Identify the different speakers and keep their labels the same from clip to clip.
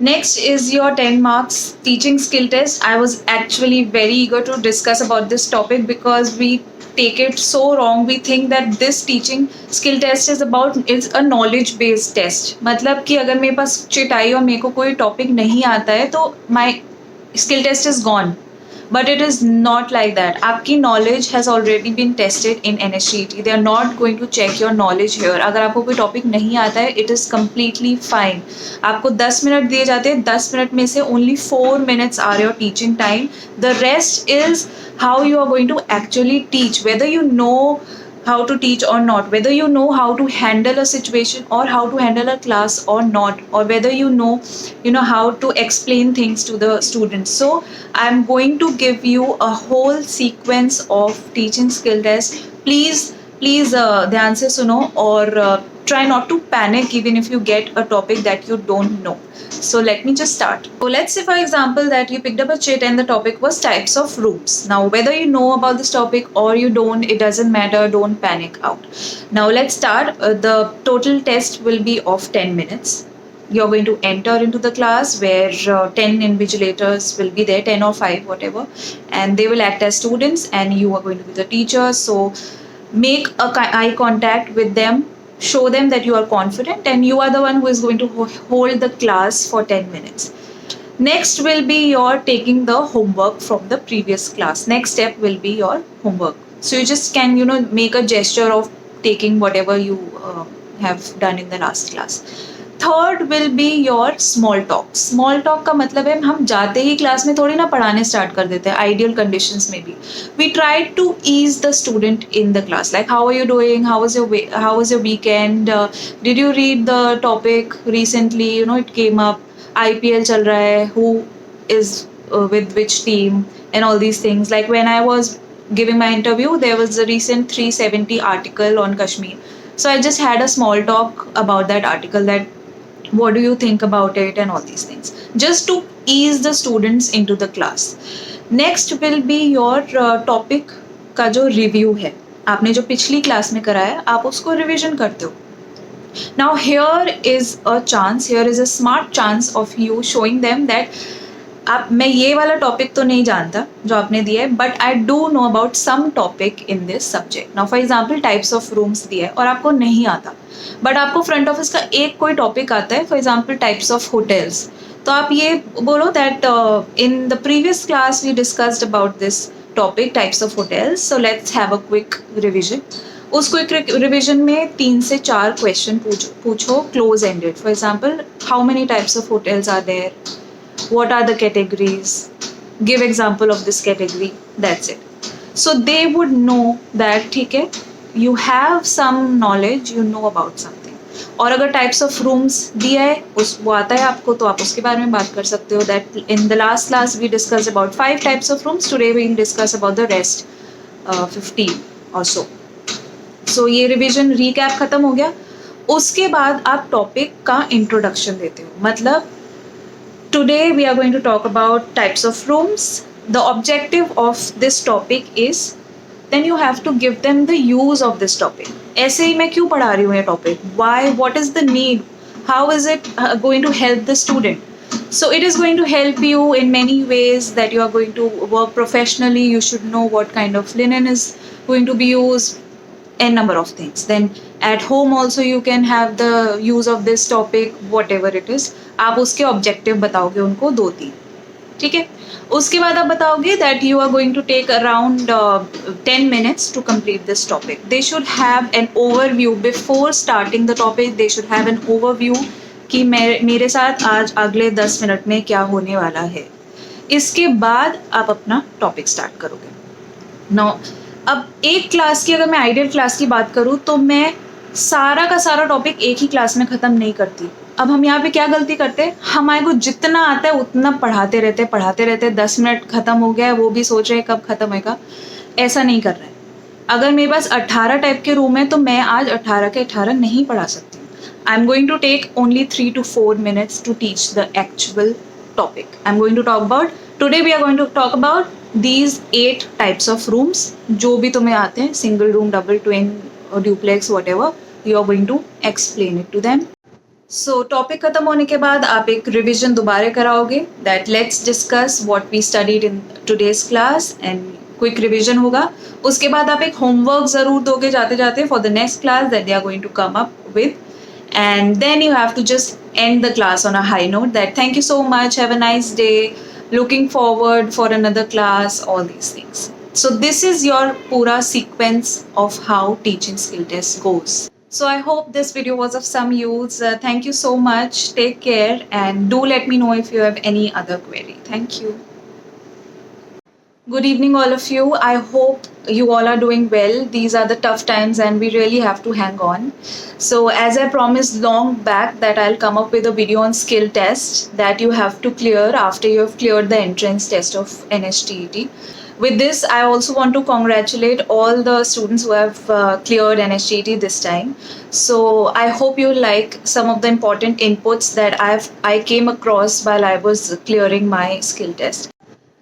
Speaker 1: Next is your 10 marks teaching skill test. I was actually very eager to discuss about this topic because we take it so wrong. We think that this teaching skill test is about it's a knowledge based test. मतलब कि अगर मेरे पास chit आई और मेरे को कोई topic नहीं आता है तो my skill test is gone. But it is not like that. आपकी knowledge has already been tested in NSCET. They are not going to check your knowledge here. अगर आपको कोई टॉपिक नहीं आता है it is completely fine. आपको 10 minute दिए जाते हैं, 10 मिनट में से only 4 minutes are your teaching time. The rest is how you are going to actually teach, whether you know how to teach or not, whether you know how to handle a situation or how to handle a class or not, or whether you know how to explain things to the students. So I'm going to give you a whole sequence of teaching skill test. Please ध्यान से सुनो और try not to panic even if you get a topic that you don't know. So let me just start. So let's say for example that you picked up a chit and the topic was types of rooms. Now whether you know about this topic or you don't, it doesn't matter, don't panic out. Now let's start. The total test will be of 10 minutes. You're going to enter into the class where 10 invigilators will be there, 10 or 5 whatever, and they will act as students and you are going to be the teacher. So make eye contact with them, show them that you are confident and you are the one who is going to hold the class for 10 minutes. Next will be your taking the homework from the previous class. Next step will be your homework. So you just can make a gesture of taking whatever you have done in the last class. Third will be your small talk. Small talk का मतलब है हम जाते ही class में थोड़ी ना पढ़ाने start कर देते हैं. आइडियल कंडीशंस में भी we try to ease the student in the class, like how are you doing, how was your weekend, did you read the topic recently, it came up, IPL चल रहा है, who is with which team and all these things. Like when I was giving my interview, there was a recent 370 article on Kashmir. So I just had a small talk about that article, that what do you think about it and all these things, just to ease the students into the class. Next will be your topic का जो review है. आपने जो पिछली class में कराया आप उसको रिविजन करते हो. Now here is a smart chance of you showing them that मैं ये वाला टॉपिक तो नहीं जानता जो आपने दिया है, but I do know about some topic in this subject. Now for example types of rooms दिया है और आपको नहीं आता, बट आपको फ्रंट ऑफिस का एक कोई टॉपिक आता है, for example types of hotels. तो आप ये बोलो that in the previous class we discussed about this topic types of hotels, so let's have a quick revision. उस क्विक रिविजन में 3 से 4 क्वेश्चन पूछो close ended. For example, how many types of hotels are there, what are the categories, give example of this category, that's it. So they would know that ठीक है, you have some knowledge, you know about something. और अगर types of rooms दिया है वो आता है आपको तो आप उसके बारे में बात कर सकते हो. that in the last class we discussed about 5 types of rooms, today we will discuss about the rest 15 or so. So ये revision recap खत्म हो गया. उसके बाद आप टॉपिक का इंट्रोडक्शन देते हो. मतलब today we are going to talk about types of rooms. The objective of this topic is, then you have to give them the use of this topic. ऐसे ही मैं क्यों पढ़ा रही हूँ ये topic? Why? What is the need? How is it going to help the student? So it is going to help you in many ways, that you are going to work professionally. You should know what kind of linen is going to be used, n number of things. Then at home also you can have the use of this topic, whatever it is. आप उसके objective बताओगे उनको 2-3, ठीक है. उसके बाद आप बताओगे that you are going to take around 10 minutes to complete this topic. They should have an overview before starting the topic. They should have an overview कि मेरे साथ आज अगले 10 मिनट में क्या होने वाला है. इसके बाद आप अपना टॉपिक स्टार्ट करोगे. नाउ अब एक क्लास की, अगर मैं आइडियल क्लास की बात करूँ तो मैं सारा का सारा टॉपिक एक ही क्लास में ख़त्म नहीं करती. अब हम यहाँ पे क्या गलती करते हैं, हमारे को जितना आता है उतना पढ़ाते रहते. 10 मिनट ख़त्म हो गया है, वो भी सोच रहे हैं कब ख़त्म होगा. ऐसा नहीं कर रहे हैं. अगर मेरे पास 18 टाइप के रूम है तो मैं आज 18 के 18 नहीं पढ़ा सकती. I am going to take only 3 to 4 minutes to teach the actual topic. I am going to talk about, today we are going to talk about these 8 types of rooms, जो भी तुम्हें आते हैं, single room, double, twin, duplex, whatever, you are going to explain it to them. So topic खत्म होने के बाद आप एक रिवीजन दोबारा कराओगे that let's discuss what we studied in today's class and quick revision होगा. उसके बाद आप एक होमवर्क ज़रूर दोगे जाते जाते for the next class that they are going to come up with. And then you have to just end the class on a high note that thank you so much, have a nice day, looking forward for another class, all these things. So this is your pura sequence of how teaching skill test goes. So I hope this video was of some use. Thank you so much, take care, and do let me know if you have any other query. Thank you. Good evening, all of you. I hope you all are doing well. These are the tough times, and we really have to hang on. So, as I promised long back, that I'll come up with a video on skill test that you have to clear after you have cleared the entrance test of NSTET. With this, I also want to congratulate all the students who have cleared NSTET this time. So, I hope you like some of the important inputs that I came across while I was clearing my skill test.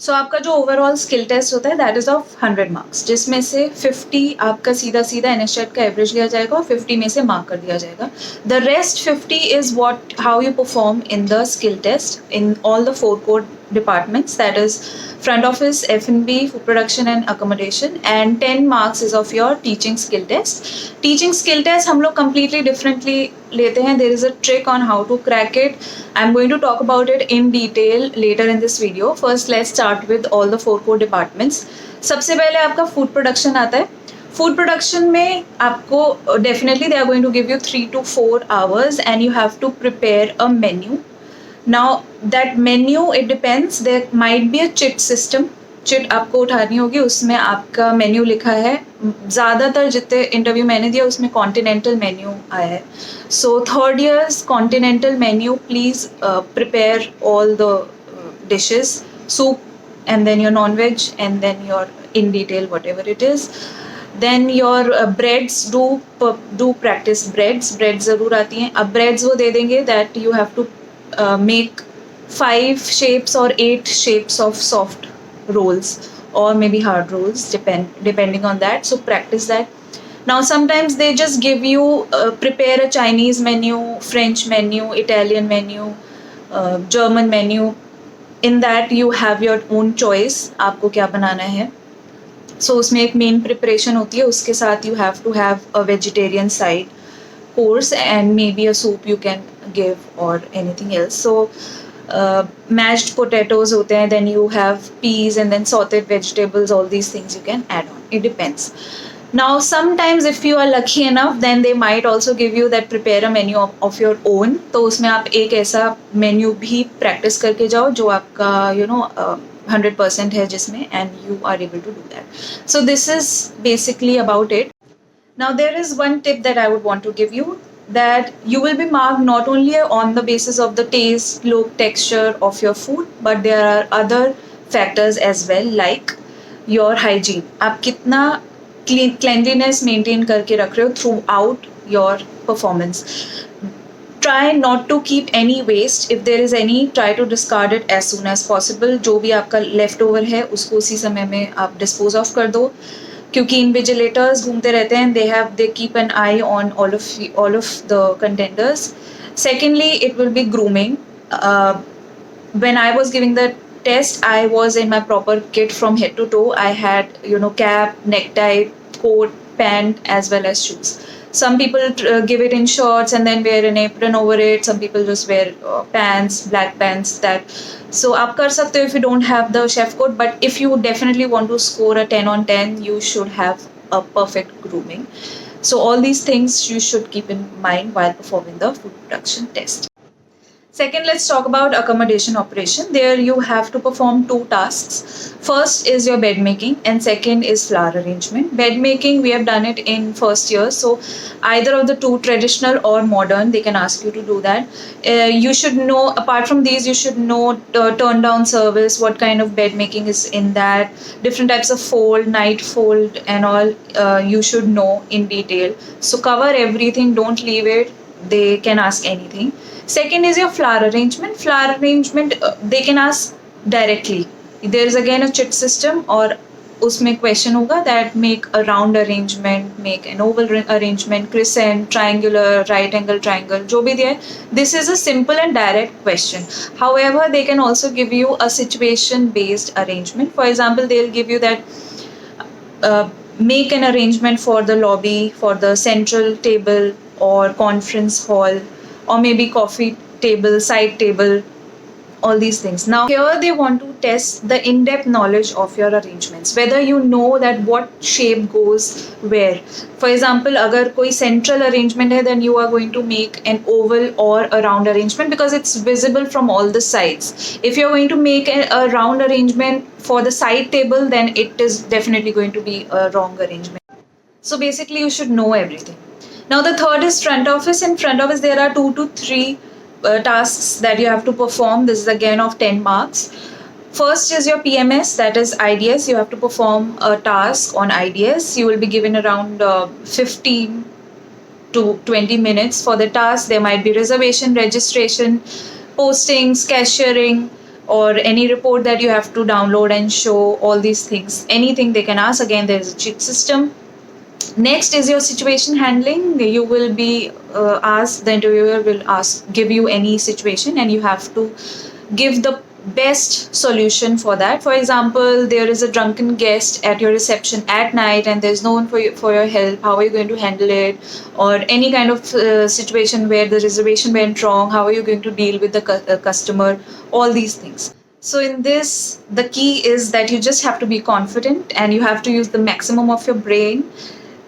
Speaker 1: सो आपका जो overall skill test होता है that is of 100 marks, जिसमें से 50 आपका सीधा सीधा NSTET का एवरेज लिया जाएगा और 50 में से मार्क कर दिया जाएगा. The rest 50 is what how you perform in the skill test in all the 4 core departments, that is front office, F&B, food production and accommodation, and 10 marks is of your teaching skill test. Teaching skill test हम लोग completely differently लेते हैं. There is a trick on how to crack it. I'm going to talk about it in detail later in this video. First let's start with all the 4 core departments. सबसे पहले आपका food production आता है. Food production में आपको definitely they are going to give you 3 to 4 hours and you have to prepare a menu. Now that menu it depends, there might be a chit system. Chit आपको उठानी होगी, उसमें आपका menu लिखा है. ज़्यादातर जितने इंटरव्यू मैंने दिया उसमें कॉन्टिनेंटल मेन्यू आया है. So third years continental menu, please prepare all the dishes, soup and then your non-veg and then your in detail whatever it is. Then your breads, do practice breads ज़रूर आती हैं. अब breads वो दे देंगे that you have to make 5 shapes or 8 shapes of soft rolls or maybe hard rolls depending on that. So practice that. Now sometimes they just give you prepare a Chinese menu, French menu, Italian menu, German menu. In that you have your own choice, आपको क्या बनाना है. So उसमें एक main preparation होती है, उसके साथ you have to have a vegetarian side course and maybe a soup you can give or anything else. So mashed potatoes होते हैं, then you have peas and then sauteed vegetables, all these things you can add on. It depends. Now sometimes if you are lucky enough then they might also give you that prepare a menu of your own. तो उसमें आप एक ऐसा menu भी practice करके जाओ जो आपका 100% है जिसमें, and you are able to do that. So this is basically about it. Now there is one tip that I would want to give you, that you will be marked not only on the basis of the taste, look, texture of your food, but there are other factors as well like your hygiene. आप कितना cleanliness maintain करके रख रहे हो throughout your performance. Try not to keep any waste. If there is any, try to discard it as soon as possible. जो भी आपका left over है उसको उसी समय में आप dispose off कर दो, क्योंकि invigilators घूमते रहते हैं. They keep an eye on all of the contenders. Secondly, it will be grooming. When I was giving the test, I was in my proper kit from head to toe. I had cap, necktie, coat, pant as well as shoes. Some people give it in shorts and then wear an apron over it. Some people just wear pants, black pants. That so आप कर सकते हो if you don't have the chef coat, but if you definitely want to score a 10 on 10, you should have a perfect grooming. So all these things you should keep in mind while performing the food production test. Second, let's talk about accommodation operation. There you have to perform 2 tasks. First is your bed making and second is flower arrangement. Bed making, we have done it in first year. So either of the 2, traditional or modern, they can ask you to do that. You should know, apart from these, you should know turn down service, what kind of bed making is in that, different types of fold, night fold and all, you should know in detail. So cover everything, don't leave it. They can ask anything. Second is your flower arrangement. Flower arrangement, they can ask directly. There is again a chit system or उसमें question होगा that make a round arrangement, make an Oval arrangement, crescent, triangular, right angle triangle, जो भी दिया है, this is a simple and direct question. However, they can also give you a situation based arrangement. For example, they'll give you that make an arrangement for the lobby, for the central table or conference hall, or maybe coffee table, side table, all these things. Now here they want to test the in-depth knowledge of your arrangements, whether you know that what shape goes where. For example, agar koi central arrangement hai, then you are going to make an oval or a round arrangement because it's visible from all the sides. If you're going to make a round arrangement for the side table, then it is definitely going to be a wrong arrangement. So basically, you should know everything. Now, the third is front office. In front office, there are 2 to 3 tasks that you have to perform. This is again of 10 marks. First is your PMS, that is IDS. You have to perform a task on IDS. You will be given around 15 to 20 minutes for the task. There might be reservation, registration, postings, cashiering, or any report that you have to download and show, all these things. Anything they can ask. Again, there is a cheat system. Next is your situation handling. You will be asked, the interviewer will give you any situation, and you have to give the best solution for that. For example, there is a drunken guest at your reception at night and there's no one for your help. How are you going to handle it? Or any kind of situation where the reservation went wrong, how are you going to deal with the customer? All these things. So in this, the key is that you just have to be confident and you have to use the maximum of your brain.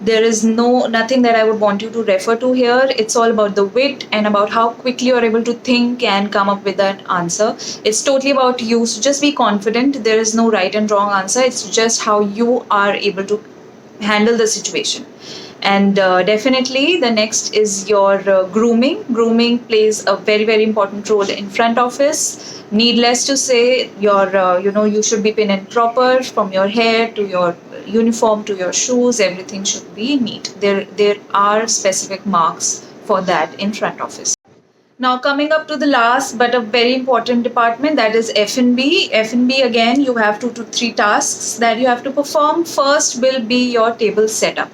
Speaker 1: There is nothing that I would want you to refer to here. It's all about the wit and about how quickly you're able to think and come up with an answer. It's totally about you. So just be confident. There is no right and wrong answer. It's just how you are able to handle the situation. And definitely the next is your grooming. Grooming plays a very, very important role in front office. Needless to say, you should be pin and proper, from your hair to your uniform to your shoes. Everything should be neat. There are specific marks for that in front office. Now coming up to the last but a very important department, that is F&B. F&B, again, you have 2 to 3 tasks that you have to perform. First will be your table setup.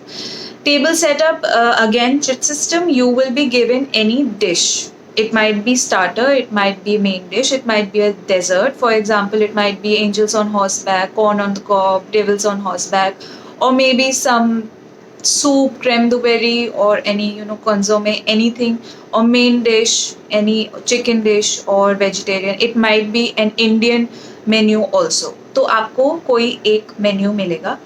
Speaker 1: Table setup, again, chit system. You will be given any dish. It might be starter, it might be main dish, it might be a dessert. For example, it might be angels on horseback, corn on the cob, devils on horseback, or maybe some soup, creme de berry, or any consomme, anything, or main dish, any chicken dish or vegetarian. It might be an Indian menu also. तो आपको कोई एक menu मिलेगा,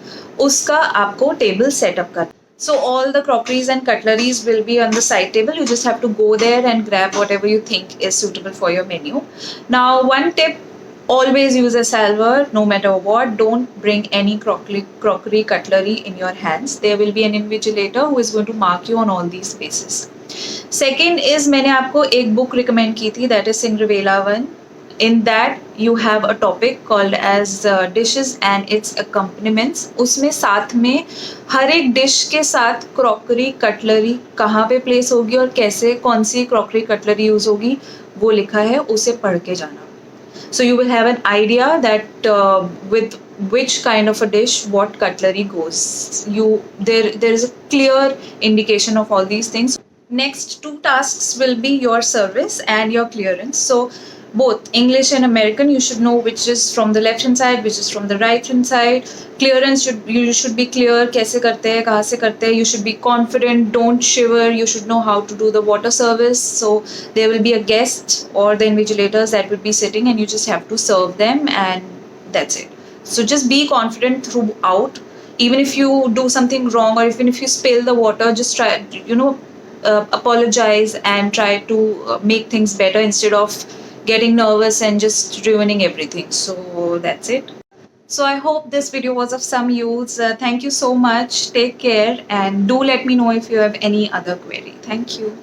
Speaker 1: उसका आपको table setup करना. So all the crockeries and cutleries will be on the side table. You just have to go there and grab whatever you think is suitable for your menu. Now, one tip, always use a salver no matter what. Don't bring any crockery, cutlery in your hands. There will be an invigilator who is going to mark you on all these spaces. Second is, मैंने आपको एक book recommend की थी, that is Cinderella one. In that you have a topic called as dishes and its accompaniments. उसमें साथ में हर एक dish के साथ क्रॉकरी कटलरी कहाँ पे प्लेस होगी और कैसे कौन सी क्रॉकरी कटलरी यूज होगी वो लिखा है, उसे पढ़ के जाना. So you will have an idea that with which kind of a dish what cutlery goes. There is a clear indication of all these things. Next 2 tasks will be your service and your clearance. So both English and American, you should know which is from the left hand side, which is from the right hand side. Clearance, you should be clear, कैसे करते हैं, कहाँ से करते हैं. You should be confident, don't shiver. You should know how to do the water service. So there will be a guest or the invigilators that will be sitting and you just have to serve them, and that's it. So just be confident throughout. Even if you do something wrong or even if you spill the water, just try, apologize and try to make things better instead of getting nervous and just ruining everything. So that's it. So I hope this video was of some use. Thank you so much. Take care and do let me know if you have any other query. Thank you.